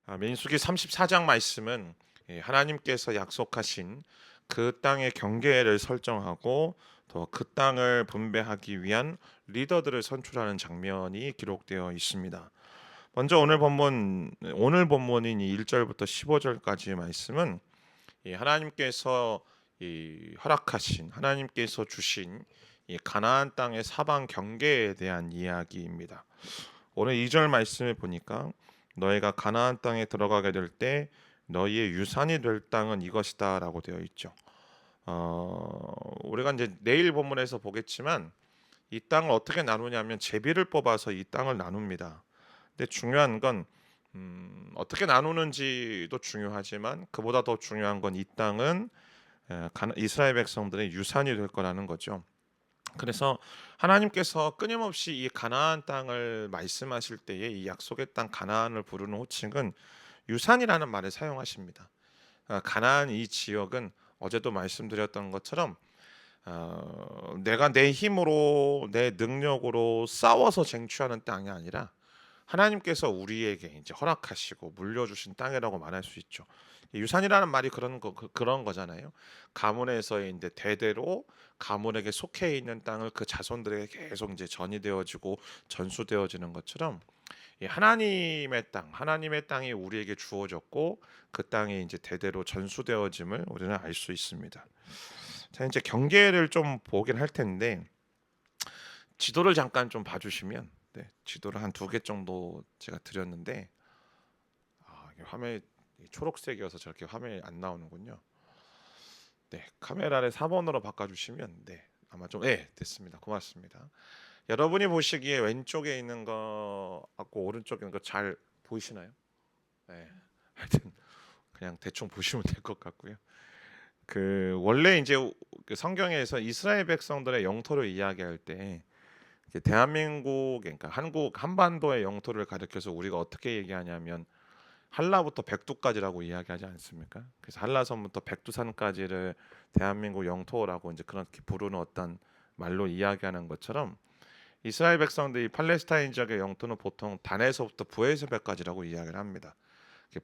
민수기 34장 말씀은 하나님께서 약속하신 그 땅의 경계를 설정하고 또 그 땅을 분배하기 위한 리더들을 선출하는 장면이 기록되어 있습니다. 먼저 오늘 본문인 이 1절부터 15절까지의 말씀은 하나님께서 허락하신 하나님께서 주신 이 가나안 땅의 사방 경계에 대한 이야기입니다. 오늘 2절 말씀을 보니까 너희가 가나안 땅에 들어가게 될 때 너희의 유산이 될 땅은 이것이다라고 되어 있죠. 우리가 이제 내일 본문에서 보겠지만 이 땅을 어떻게 나누냐면 제비를 뽑아서 이 땅을 나눕니다. 근데 중요한 건 어떻게 나누는지도 중요하지만 그보다 더 중요한 건 이 땅은 이스라엘 백성들의 유산이 될 거라는 거죠. 그래서 하나님께서 끊임없이 이 가나안 땅을 말씀하실 때에 이 약속의 땅 가나안을 부르는 호칭은 유산이라는 말을 사용하십니다. 가나안 이 지역은 어제도 말씀드렸던 것처럼 내가 내 힘으로 내 능력으로 싸워서 쟁취하는 땅이 아니라 하나님께서 우리에게 이제 허락하시고 물려주신 땅이라고 말할 수 있죠. 유산이라는 말이 그런 거잖아요. 가문에서 이제 대대로 가문에게 속해 있는 땅을 그 자손들에게 계속 이제 전이되어지고 전수되어지는 것처럼 이 하나님의 땅이 우리에게 주어졌고 그 땅이 이제 대대로 전수되어짐을 우리는 알 수 있습니다. 자, 이제 경계를 좀 보긴 할 텐데 지도를 잠깐 좀 봐주시면, 네, 지도를 한 두 개 정도 제가 드렸는데 이게 화면이 초록색이어서 저렇게 화면이 안 나오는군요. 네, 카메라를 4번으로 바꿔주시면, 네, 아마 좀, 네, 됐습니다. 고맙습니다. 여러분이 보시기에 왼쪽에 있는 거하고 오른쪽에 있는 거 잘 보이시나요? 네, 하여튼 그냥 대충 보시면 될 것 같고요. 그 원래 이제 그 성경에서 이스라엘 백성들의 영토를 이야기할 때 대한민국, 그러니까 한국 한반도의 영토를 가리켜서 우리가 어떻게 얘기하냐면 한라부터 백두까지라고 이야기하지 않습니까? 그래서 한라선부터 백두산까지를 대한민국 영토라고 이제 그렇게 부르는 어떤 말로 이야기하는 것처럼 이스라엘 백성들이 팔레스타인 지역의 영토는 보통 단에서부터 부에세바까지라고 이야기를 합니다.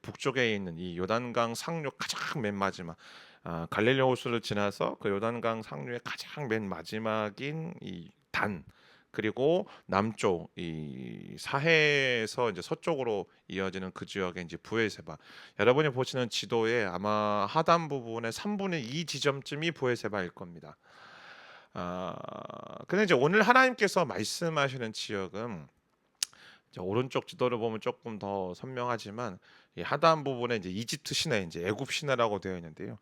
북쪽에 있는 이 요단강 상류 가장 맨 마지막, 갈릴리 호수를 지나서 그 요단강 상류의 가장 맨 마지막인 이 단, 그리고 남쪽 이 사해에서 이제 서쪽으로 이어지는 그 지역에 이제 부에세바. 여러분이 보시는 지도에 아마 하단 부분의 3분의 2 지점쯤이 부에세바일 겁니다. 아, 근데 이제 오늘 하나님께서 말씀하시는 지역은 이제 오른쪽 지도를 보면 조금 더 선명하지만 이 하단 부분에 이제 이집트 시내, 이제 애굽 시내라고 되어 있는데요.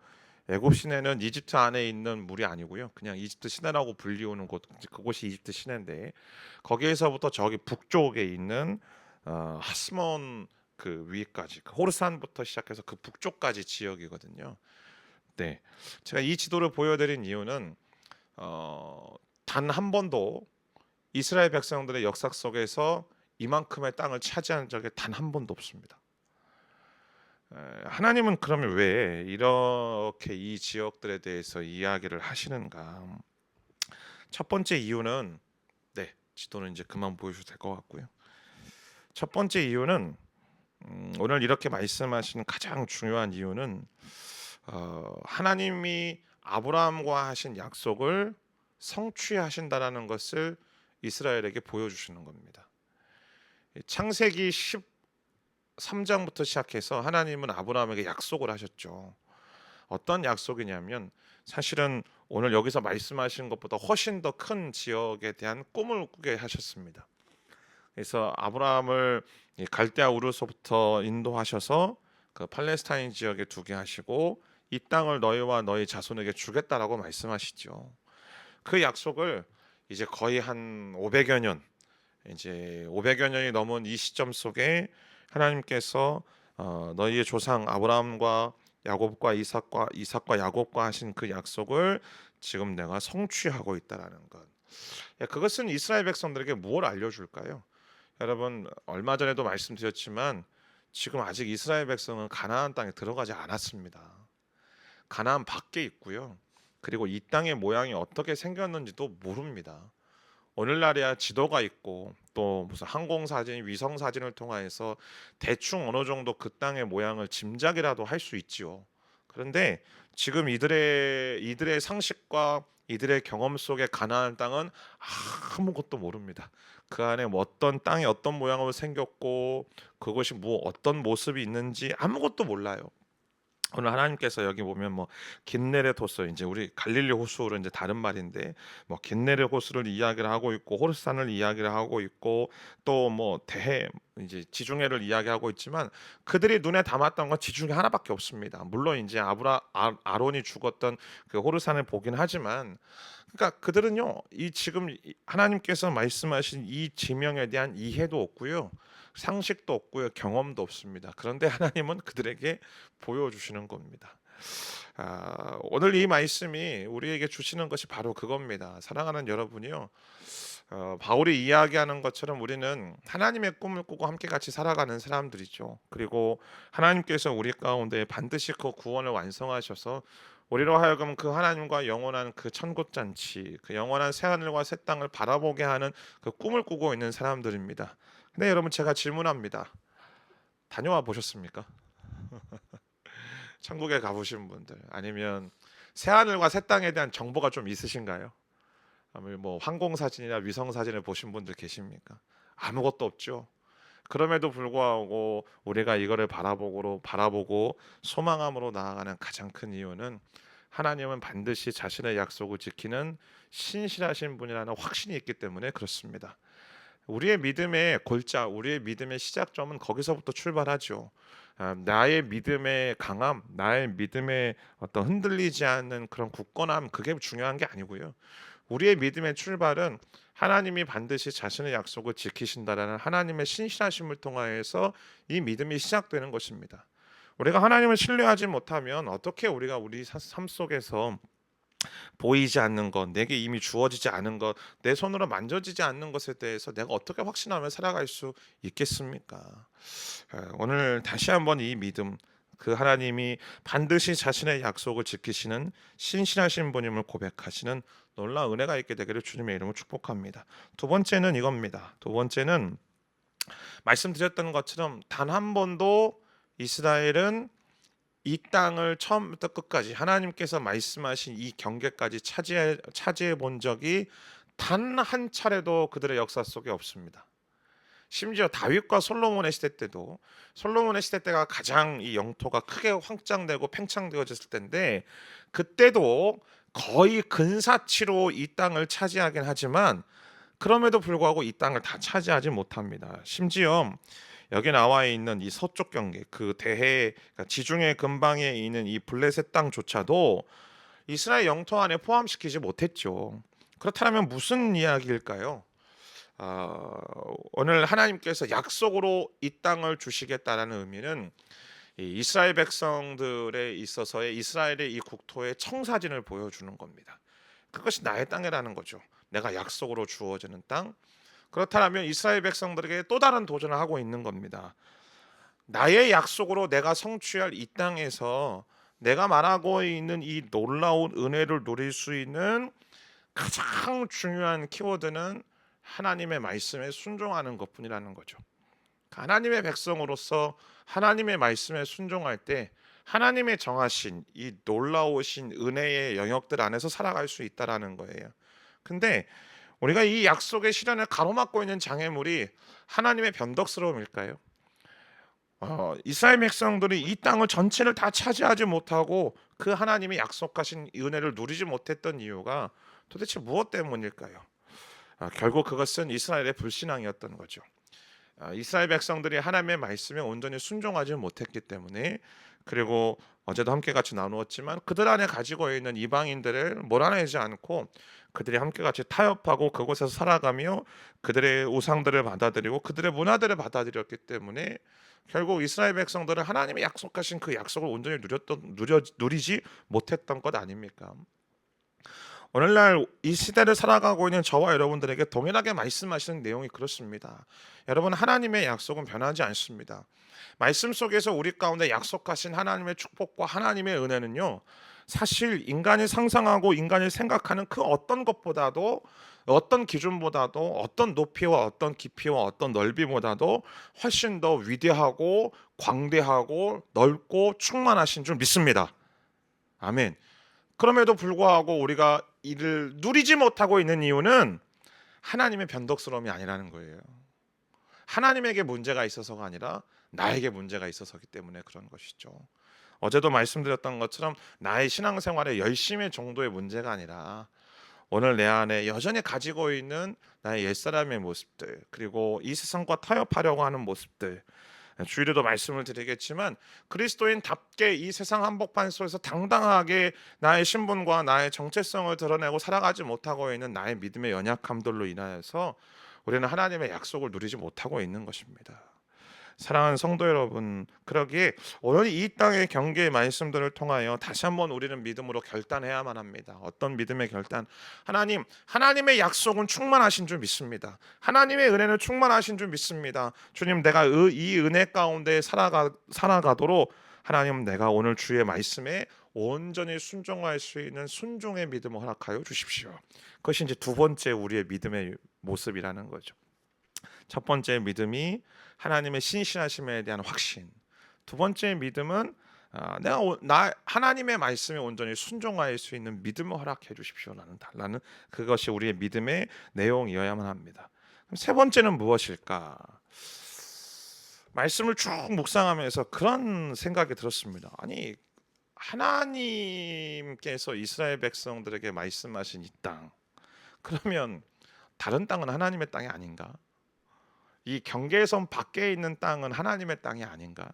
애굽 시내는 이집트 안에 있는 물이 아니고요. 그냥 이집트 시내라고 불리우는 곳, 그곳이 이집트 시내인데 거기에서부터 저기 북쪽에 있는 하스몬 그 위까지, 그 호르산부터 시작해서 그 북쪽까지 지역이거든요. 네, 제가 이 지도를 보여드린 이유는 단 한 번도 이스라엘 백성들의 역사 속에서 이만큼의 땅을 차지한 적이 단 한 번도 없습니다. 하나님은 그러면 왜 이렇게 이 지역들에 대해서 이야기를 하시는가? 첫 번째 이유는, 네, 지도는 이제 그만 보여주셔도 될 것 같고요. 첫 번째 이유는 오늘 이렇게 말씀하시는 가장 중요한 이유는 하나님이 아브라함과 하신 약속을 성취하신다라는 것을 이스라엘에게 보여주시는 겁니다. 창세기 13장부터 시작해서 하나님은 아브라함에게 약속을 하셨죠. 어떤 약속이냐면 사실은 오늘 여기서 말씀하신 것보다 훨씬 더 큰 지역에 대한 꿈을 꾸게 하셨습니다. 그래서 아브라함을 갈대아 우르서부터 인도하셔서 그 팔레스타인 지역에 두게 하시고 이 땅을 너희와 너희 자손에게 주겠다라고 말씀하시죠. 그 약속을 이제 거의 한 500여 년, 이제 500여 년이 넘은 이 시점 속에 하나님께서 너희의 조상 아브라함과 야곱과 이삭과 야곱과 하신 그 약속을 지금 내가 성취하고 있다라는 것. 그것은 이스라엘 백성들에게 무엇을 알려줄까요? 여러분, 얼마 전에도 말씀드렸지만 지금 아직 이스라엘 백성은 가나안 땅에 들어가지 않았습니다. 가나안 밖에 있고요. 그리고 이 땅의 모양이 어떻게 생겼는지도 모릅니다. 오늘날이야 지도가 있고 또 무슨 항공 사진, 위성 사진을 통해서 대충 어느 정도 그 땅의 모양을 짐작이라도 할 수 있지요. 그런데 지금 이들의 상식과 이들의 경험 속에 가나안 땅은 아무것도 모릅니다. 그 안에 뭐 어떤 땅이 어떤 모양으로 생겼고 그것이 뭐 어떤 모습이 있는지 아무것도 몰라요. 오늘 하나님께서 여기 보면 뭐 긴네렛 호수, 이제 우리 갈릴리 호수로 이제 다른 말인데 뭐 긴네렛 호수를 이야기를 하고 있고 호르산을 이야기를 하고 있고 또 뭐 대해 이제 지중해를 이야기하고 있지만 그들이 눈에 담았던 건 지중해 하나밖에 없습니다. 물론 이제 아론이 죽었던 그 호르산을 보긴 하지만, 그러니까 그들은요 이 지금 하나님께서 말씀하신 이 지명에 대한 이해도 없고요, 상식도 없고요, 경험도 없습니다. 그런데 하나님은 그들에게 보여주시는 겁니다. 오늘 이 말씀이 우리에게 주시는 것이 바로 그겁니다. 사랑하는 여러분이요, 바울이 이야기하는 것처럼 우리는 하나님의 꿈을 꾸고 함께 같이 살아가는 사람들이죠. 그리고 하나님께서 우리 가운데 반드시 그 구원을 완성하셔서 우리로 하여금 그 하나님과 영원한 그 천국 잔치, 그 영원한 새 하늘과 새 땅을 바라보게 하는 그 꿈을 꾸고 있는 사람들입니다. 근데 여러분, 제가 질문합니다. 다녀와 보셨습니까? 천국에 가보신 분들, 아니면 새 하늘과 새 땅에 대한 정보가 좀 있으신가요? 아니면 뭐 항공 사진이나 위성 사진을 보신 분들 계십니까? 아무것도 없죠. 그럼에도 불구하고 우리가 이거를 바라보고 소망함으로 나아가는 가장 큰 이유는 하나님은 반드시 자신의 약속을 지키는 신실하신 분이라는 확신이 있기 때문에 그렇습니다. 우리의 믿음의 골자, 우리의 믿음의 시작점은 거기서부터 출발하죠. 나의 믿음의 강함, 나의 믿음의 어떤 흔들리지 않는 그런 굳건함, 그게 중요한 게 아니고요. 우리의 믿음의 출발은 하나님이 반드시 자신의 약속을 지키신다라는 하나님의 신실하심을 통하여서 이 믿음이 시작되는 것입니다. 우리가 하나님을 신뢰하지 못하면 어떻게 우리가 우리 삶 속에서 보이지 않는 것, 내게 이미 주어지지 않은 것, 내 손으로 만져지지 않는 것에 대해서 내가 어떻게 확신하며 살아갈 수 있겠습니까? 오늘 다시 한번 이 믿음, 그 하나님이 반드시 자신의 약속을 지키시는 신실하신 분임을 고백하시는 놀라운 은혜가 있게 되기를 주님의 이름으로 축복합니다. 두 번째는 이겁니다. 두 번째는 말씀드렸던 것처럼 단 한 번도 이스라엘은 이 땅을 처음부터 끝까지 하나님께서 말씀하신 이 경계까지 차지해 본 적이 단 한 차례도 그들의 역사 속에 없습니다. 심지어 다윗과 솔로몬의 시대 때도, 솔로몬의 시대 때가 가장 이 영토가 크게 확장되고 팽창되어졌을 때인데, 그때도 거의 근사치로 이 땅을 차지하긴 하지만 그럼에도 불구하고 이 땅을 다 차지하지 못합니다. 심지어 여기 나와 있는 이 서쪽 경계, 그 대해, 그러니까 지중해 근방에 있는 이 블레셋 땅조차도 이스라엘 영토 안에 포함시키지 못했죠. 그렇다면 무슨 이야기일까요? 아, 오늘 하나님께서 약속으로 이 땅을 주시겠다라는 의미는 이 이스라엘 백성들에 있어서의 이스라엘의 이 국토의 청사진을 보여주는 겁니다. 그것이 나의 땅이라는 거죠. 내가 약속으로 주어지는 땅. 그렇다면 이스라엘 백성들에게 또 다른 도전을 하고 있는 겁니다. 나의 약속으로 내가 성취할 이 땅에서 내가 말하고 있는 이 놀라운 은혜를 누릴 수 있는 가장 중요한 키워드는 하나님의 말씀에 순종하는 것뿐이라는 거죠. 하나님의 백성으로서 하나님의 말씀에 순종할 때 하나님의 정하신 이 놀라우신 은혜의 영역들 안에서 살아갈 수 있다라는 거예요. 근데 우리가 이 약속의 실현을 가로막고 있는 장애물이 하나님의 변덕스러움일까요? 이스라엘 백성들이 이 땅을 전체를 다 차지하지 못하고 그 하나님이 약속하신 은혜를 누리지 못했던 이유가 도대체 무엇 때문일까요? 결국 그것은 이스라엘의 불신앙이었던 거죠. 이스라엘 백성들이 하나님의 말씀에 온전히 순종하지 못했기 때문에, 그리고 어제도 함께 같이 나누었지만 그들 안에 가지고 있는 이방인들을 몰아내지 않고 그들이 함께 같이 타협하고 그곳에서 살아가며 그들의 우상들을 받아들이고 그들의 문화들을 받아들였기 때문에 결국 이스라엘 백성들은 하나님이 약속하신 그 약속을 온전히 누리지 못했던 것 아닙니까? 오늘날 이 시대를 살아가고 있는 저와 여러분들에게 동일하게 말씀하시는 내용이 그렇습니다. 여러분, 하나님의 약속은 변하지 않습니다. 말씀 속에서 우리 가운데 약속하신 하나님의 축복과 하나님의 은혜는요, 사실 인간이 상상하고 인간이 생각하는 그 어떤 것보다도, 어떤 기준보다도, 어떤 높이와 어떤 깊이와 어떤 넓이보다도 훨씬 더 위대하고 광대하고 넓고 충만하신 줄 믿습니다. 아멘. 그럼에도 불구하고 우리가 이를 누리지 못하고 있는 이유는 하나님의 변덕스러움이 아니라는 거예요. 하나님에게 문제가 있어서가 아니라 나에게 문제가 있어서기 때문에 그런 것이죠. 어제도 말씀드렸던 것처럼 나의 신앙생활의 열심의 정도의 문제가 아니라 오늘 내 안에 여전히 가지고 있는 나의 옛사람의 모습들, 그리고 이 세상과 타협하려고 하는 모습들, 주일에도 말씀을 드리겠지만 그리스도인답게 이 세상 한복판 속에서 당당하게 나의 신분과 나의 정체성을 드러내고 살아가지 못하고 있는 나의 믿음의 연약함들로 인하여서 우리는 하나님의 약속을 누리지 못하고 있는 것입니다. 사랑하는 성도 여러분, 그러기에 오늘 이 땅의 경계의 말씀들을 통하여 다시 한번 우리는 믿음으로 결단해야만 합니다. 어떤 믿음의 결단? 하나님의 약속은 충만하신 줄 믿습니다. 하나님의 은혜는 충만하신 줄 믿습니다. 주님, 내가 이 은혜 가운데 살아가도록 하나님, 내가 오늘 주의 말씀에 온전히 순종할 수 있는 순종의 믿음을 허락하여 주십시오. 그것이 이제 두 번째 우리의 믿음의 모습이라는 거죠. 첫 번째 믿음이 하나님의 신실하심에 대한 확신. 두 번째 믿음은 하나님의 말씀에 온전히 순종할 수 있는 믿음을 허락해 주십시오라는 그것이 우리의 믿음의 내용이어야만 합니다. 그럼 세 번째는 무엇일까? 말씀을 쭉 묵상하면서 그런 생각이 들었습니다. 아니, 하나님께서 이스라엘 백성들에게 말씀하신 이 땅, 그러면 다른 땅은 하나님의 땅이 아닌가? 이 경계선 밖에 있는 땅은 하나님의 땅이 아닌가?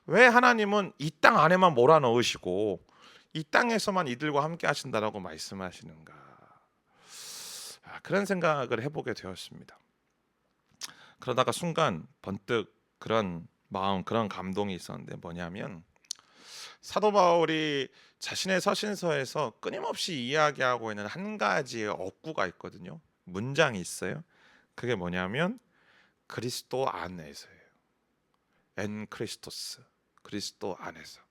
왜 하나님은 이 땅 안에만 몰아넣으시고 이 땅에서만 이들과 함께 하신다라고 말씀하시는가? 그런 생각을 해보게 되었습니다. 그러다가 순간 번뜩 그런 마음, 그런 감동이 있었는데 뭐냐면 사도 바울이 자신의 서신서에서 끊임없이 이야기하고 있는 한 가지의 어구가 있거든요. 문장이 있어요. 그게 뭐냐면 그리스도 안에서예요. 엔 크리스토스. 그리스도 안에서.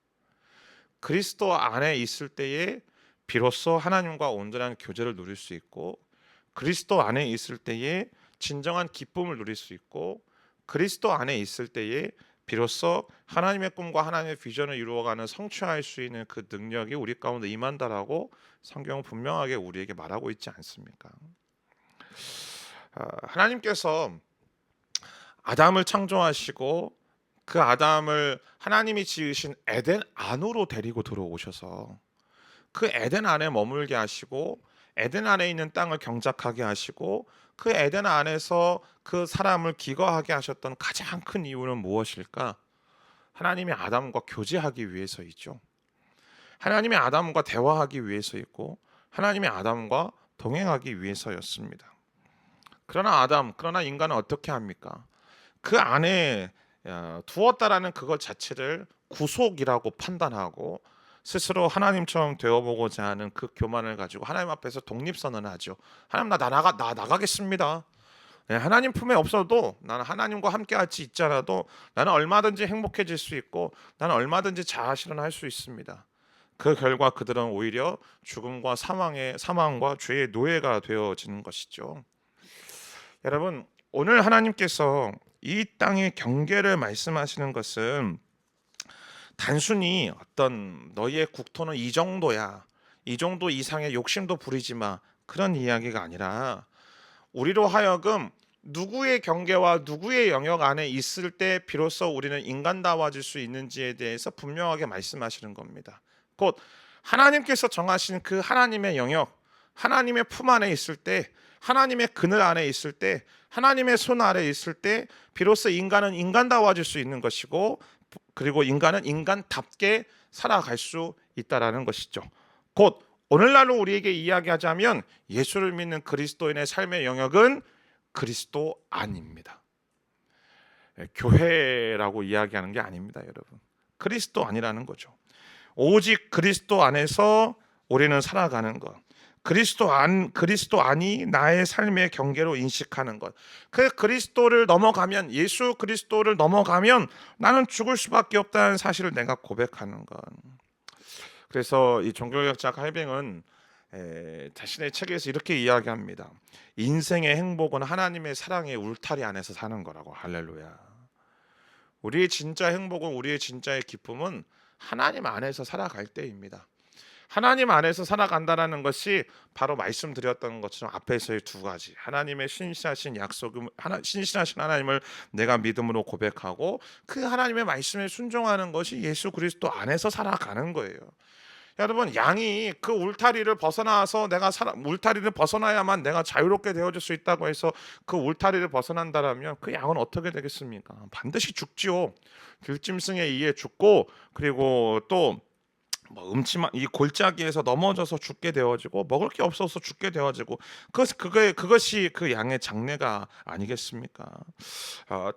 그리스도 안에 있을 때에 비로소 하나님과 온전한 교제를 누릴 수 있고, 그리스도 안에 있을 때에 진정한 기쁨을 누릴 수 있고, 그리스도 안에 있을 때에 비로소 하나님의 꿈과 하나님의 비전을 이루어가는 성취할 수 있는 그 능력이 우리 가운데 임한다라고 성경은 분명하게 우리에게 말하고 있지 않습니까? 하나님께서 아담을 창조하시고 그 아담을 하나님이 지으신 에덴 안으로 데리고 들어오셔서 그 에덴 안에 머물게 하시고 에덴 안에 있는 땅을 경작하게 하시고 그 에덴 안에서 그 사람을 기거하게 하셨던 가장 큰 이유는 무엇일까? 하나님이 아담과 교제하기 위해서이죠. 하나님이 아담과 대화하기 위해서였고 하나님이 아담과 동행하기 위해서였습니다. 그러나 인간은 어떻게 합니까? 그 안에 두었다라는 그것 자체를 구속이라고 판단하고 스스로 하나님처럼 되어보고자 하는 그 교만을 가지고 하나님 앞에서 독립선언을 하죠. 하나님, 나 나가겠습니다. 네, 하나님 품에 없어도 나는 하나님과 함께 같이 있잖아도 나는 얼마든지 행복해질 수 있고 나는 얼마든지 자아실현을 할 수 있습니다. 그 결과 그들은 오히려 죽음과 사망과 죄의 노예가 되어지는 것이죠. 여러분, 오늘 하나님께서 이 땅의 경계를 말씀하시는 것은 단순히 어떤 너희의 국토는 이 정도야, 이 정도 이상의 욕심도 부리지 마, 그런 이야기가 아니라 우리로 하여금 누구의 경계와 누구의 영역 안에 있을 때 비로소 우리는 인간다워질 수 있는지에 대해서 분명하게 말씀하시는 겁니다. 곧 하나님께서 정하신 그 하나님의 영역, 하나님의 품 안에 있을 때, 하나님의 그늘 안에 있을 때, 하나님의 손 아래 있을 때 비로소 인간은 인간다워질 수 있는 것이고, 그리고 인간은 인간답게 살아갈 수 있다라는 것이죠. 곧 오늘날로 우리에게 이야기하자면 예수를 믿는 그리스도인의 삶의 영역은 그리스도 안입니다. 교회라고 이야기하는 게 아닙니다, 여러분. 그리스도 안이라는 거죠. 오직 그리스도 안에서 우리는 살아가는 것. 그리스도 안이 나의 삶의 경계로 인식하는 것. 그 그리스도를 넘어가면, 예수 그리스도를 넘어가면 나는 죽을 수밖에 없다는 사실을 내가 고백하는 것. 그래서 이 종교개혁자 칼뱅은 자신의 책에서 이렇게 이야기합니다. 인생의 행복은 하나님의 사랑의 울타리 안에서 사는 거라고. 할렐루야. 우리의 진짜 행복은, 우리의 진짜의 기쁨은 하나님 안에서 살아갈 때입니다. 하나님 안에서 살아간다라는 것이 바로 말씀드렸던 것처럼 앞에서의 두 가지, 하나님의 신실하신 약속을, 신실하신 하나님을 내가 믿음으로 고백하고 그 하나님의 말씀에 순종하는 것이 예수 그리스도 안에서 살아가는 거예요. 여러분, 양이 그 울타리를 벗어나서 울타리를 벗어나야만 내가 자유롭게 되어질 수 있다고 해서 그 울타리를 벗어난다라면 그 양은 어떻게 되겠습니까? 반드시 죽지요. 들짐승에 의해 죽고, 그리고 또 음침한 이 골짜기에서 넘어져서 죽게 되어지고, 먹을 게 없어서 죽게 되어지고, 그것이 그 양의 장래가 아니겠습니까?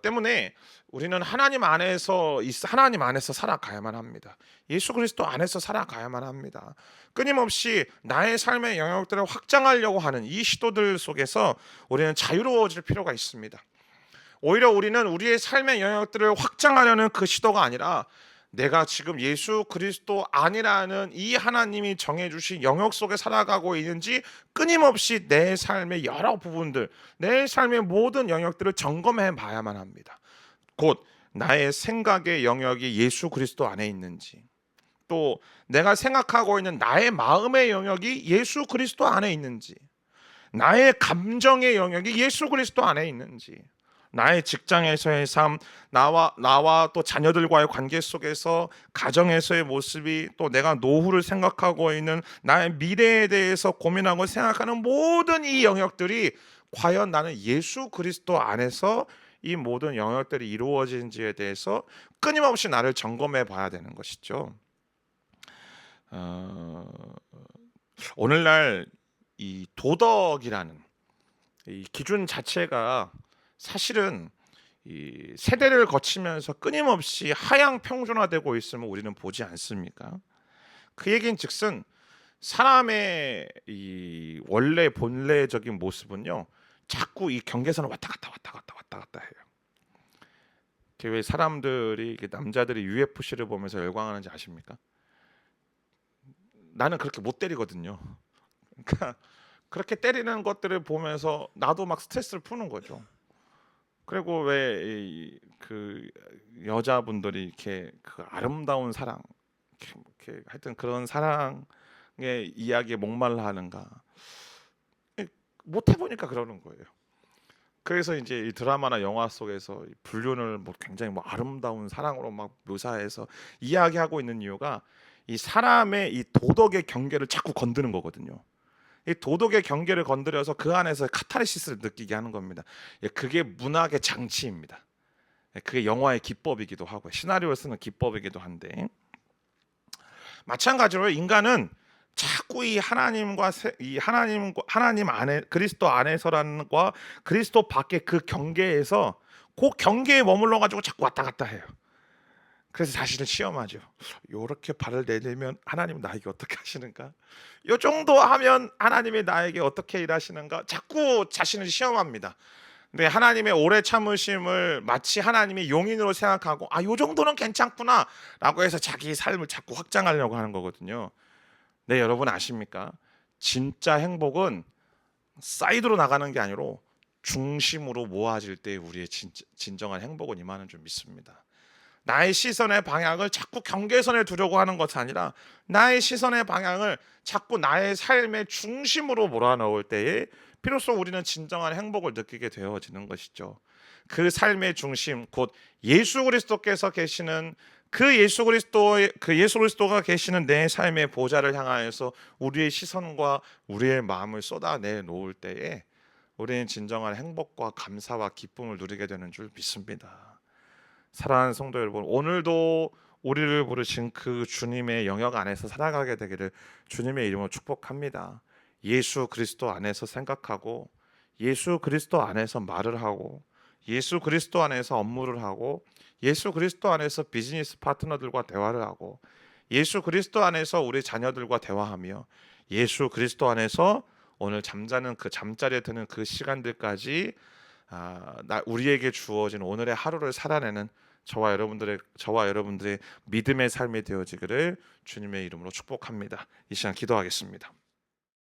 때문에 우리는 하나님 안에서 살아가야만 합니다. 예수 그리스도 안에서 살아가야만 합니다. 끊임없이 나의 삶의 영역들을 확장하려고 하는 이 시도들 속에서 우리는 자유로워질 필요가 있습니다. 오히려 우리는 우리의 삶의 영역들을 확장하려는 그 시도가 아니라, 내가 지금 예수 그리스도 안이라는 이 하나님이 정해주신 영역 속에 살아가고 있는지 끊임없이 내 삶의 여러 부분들, 내 삶의 모든 영역들을 점검해 봐야만 합니다. 곧 나의 생각의 영역이 예수 그리스도 안에 있는지, 또 내가 생각하고 있는 나의 마음의 영역이 예수 그리스도 안에 있는지, 나의 감정의 영역이 예수 그리스도 안에 있는지, 나의 직장에서의 삶, 나와 또 자녀들과의 관계 속에서 가정에서의 모습이, 또 내가 노후를 생각하고 있는 나의 미래에 대해서 고민하고 생각하는 모든 이 영역들이 과연 나는 예수 그리스도 안에서 이 모든 영역들이 이루어진지에 대해서 끊임없이 나를 점검해 봐야 되는 것이죠. 오늘날 이 도덕이라는 이 기준 자체가 사실은 이 세대를 거치면서 끊임없이 하향 평준화되고 있음을 우리는 보지 않습니까? 그 얘기는 즉슨 사람의 이 원래 본래적인 모습은요, 자꾸 이 경계선을 왔다 갔다 해요. 왜 사람들이, 남자들이 UFC를 보면서 열광하는지 아십니까? 나는 그렇게 못 때리거든요. 그러니까 그렇게 때리는 것들을 보면서 나도 막 스트레스를 푸는 거죠. 그리고 왜 그 여자분들이 이렇게 그 아름다운 사랑, 이렇게 하여튼 그런 사랑의 이야기에 목말라 하는가? 못 해보니까 그러는 거예요. 그래서 이제 이 드라마나 영화 속에서 불륜을 굉장히 아름다운 사랑으로 막 묘사해서 이야기하고 있는 이유가, 이 사람의 이 도덕의 경계를 자꾸 건드는 거거든요. 이 도덕의 경계를 건드려서 그 안에서 카타르시스를 느끼게 하는 겁니다. 그게 문학의 장치입니다. 그게 영화의 기법이기도 하고 시나리오를 쓰는 기법이기도 한데, 마찬가지로 인간은 자꾸 이 하나님 안에, 그리스도 안에서라는 과 그리스도 밖의 그 경계에서, 그 경계에 머물러 가지고 자꾸 왔다 갔다 해요. 그래서 자신을 시험하죠. 요렇게 발을 내밀면 하나님은 나에게 어떻게 하시는가? 요 정도 하면 하나님이 나에게 어떻게 일하시는가? 자꾸 자신을 시험합니다. 근데 하나님의 오래 참으심을 마치 하나님이 용인으로 생각하고, 요 정도는 괜찮구나 라고 해서 자기 삶을 자꾸 확장하려고 하는 거거든요. 네, 여러분 아십니까? 진짜 행복은 사이드로 나가는 게 아니고 중심으로 모아질 때 우리의 진정한 행복은 임하는 줄 믿습니다. 나의 시선의 방향을 자꾸 경계선에 두려고 하는 것이 아니라, 나의 시선의 방향을 자꾸 나의 삶의 중심으로 몰아넣을 때에 비로소 우리는 진정한 행복을 느끼게 되어지는 것이죠. 그 삶의 중심, 곧 예수 그리스도께서 계시는 그 예수 그리스도가 계시는 내 삶의 보좌를 향하여서 우리의 시선과 우리의 마음을 쏟아내 놓을 때에 우리는 진정한 행복과 감사와 기쁨을 누리게 되는 줄 믿습니다. 사랑하는 성도 여러분, 오늘도 우리를 부르신 그 주님의 영역 안에서 살아가게 되기를 주님의 이름으로 축복합니다. 예수 그리스도 안에서 생각하고, 예수 그리스도 안에서 말을 하고, 예수 그리스도 안에서 업무를 하고, 예수 그리스도 안에서 비즈니스 파트너들과 대화를 하고, 예수 그리스도 안에서 우리 자녀들과 대화하며, 예수 그리스도 안에서 오늘 잠자는 그 잠자리에 드는 그 시간들까지 우리에게 주어진 오늘의 하루를 살아내는 저와 여러분들의 믿음의 삶이 되어지기를 주님의 이름으로 축복합니다. 이 시간 기도하겠습니다.